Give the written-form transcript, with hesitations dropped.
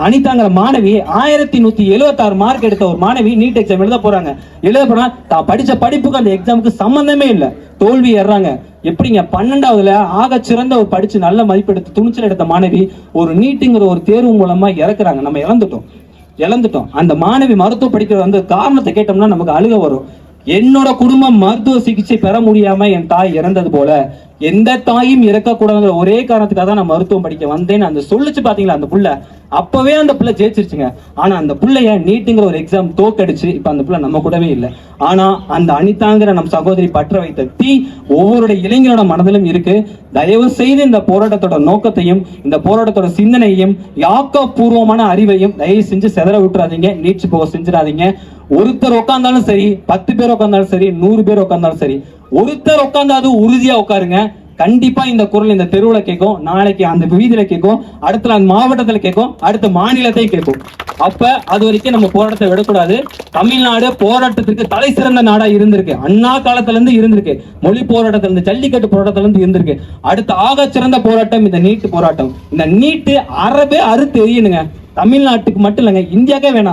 அனிதாங்கிற மாணவி 1176 மார்க் எடுத்த ஒரு மாணவி நீட் எக்ஸாம் எழுத போறாங்க. எழுத போனா தான் படிச்ச படிப்புக்கு அந்த எக்ஸாமுக்கு சம்பந்தமே இல்லை, தோல்வி ஏறாங்க. எப்படிங்க 12வதுல ஆக சிறந்த ஒரு படிச்சு நல்ல மதிப்பெடுத்து துணிச்சல் எடுத்த மாணவி ஒரு நீட்டுங்கிற ஒரு தேர்வு மூலமா இறக்குறாங்க. நம்ம இழந்துட்டோம். அந்த மாணவி மருத்துவ படிக்கிற வந்து காரணத்தை கேட்டோம்னா நமக்கு அழுக வரும். என்னோட குடும்பம் மருத்துவ சிகிச்சை பெற முடியாம என் தாய் இறந்தது போல எந்த தாயும் இறக்கக்கூடாதுங்கிற ஒரே காரணத்துக்காக தான் நான் மருத்துவம் படிக்க வந்தேன்னு அந்த சொல்லிச்சு பாத்தீங்களா அந்த புள்ள. அப்பவே அந்த புள்ள ஜெயிச்சிருச்சுங்க. ஆனா அந்த புள்ளைய நீட்டுங்கிற ஒரு எக்ஸாம் தோக்கடிச்சு இப்ப அந்த புள்ள நம்ம கூடவே இல்லை. ஆனா அந்த அனிதாங்கிற நம் சகோதரி பற்ற வைத்த தீ ஒவ்வொருடைய இளைஞரோட மனதிலும் இருக்கு. தயவு செய்து இந்த போராட்டத்தோட நோக்கத்தையும் இந்த போராட்டத்தோட சிந்தனையும் ஆக்கப்பூர்வமான அறிவையும் தயவு செஞ்சு செதற விட்டுறாதீங்க, நீச்சு போக செஞ்சிடாதீங்க. ஒருத்தர் உட்கார்ந்தாலும் சரி, 10 பேர் உட்கார்ந்தாலும் சரி, 100 பேர் உட்கார்ந்தாலும் சரி, ஒருத்தர் உட்கார்ந்தாது உறுதியா உட்காருங்க. கண்டிப்பா இந்த குரல் இந்த தெருவுல கேட்கும், நாளைக்கு அந்த வீதியில கேட்கும், அடுத்த அந்த மாவட்டத்துல கேட்கும், அடுத்த மாநிலத்தையும் கேட்கும். அப்ப அது வரைக்கும் நம்ம போராட்டத்தை விடக்கூடாது. தமிழ்நாடு போராட்டத்திற்கு தலை சிறந்த நாடா இருந்திருக்கு. அண்ணா காலத்துல இருந்து இருந்திருக்கு, மொழி போராட்டத்துல இருந்து, ஜல்லிக்கட்டு போராட்டத்துல இருந்து இருந்திருக்கு. அடுத்த ஆக சிறந்த போராட்டம் இந்த நீட்டு போராட்டம். இந்த நீட்டு அறவே அறுத்து எரியணுங்க. தமிழ்நாட்டுக்கு மட்டும் இல்லைங்க, இந்தியாக்கே வேணாம்.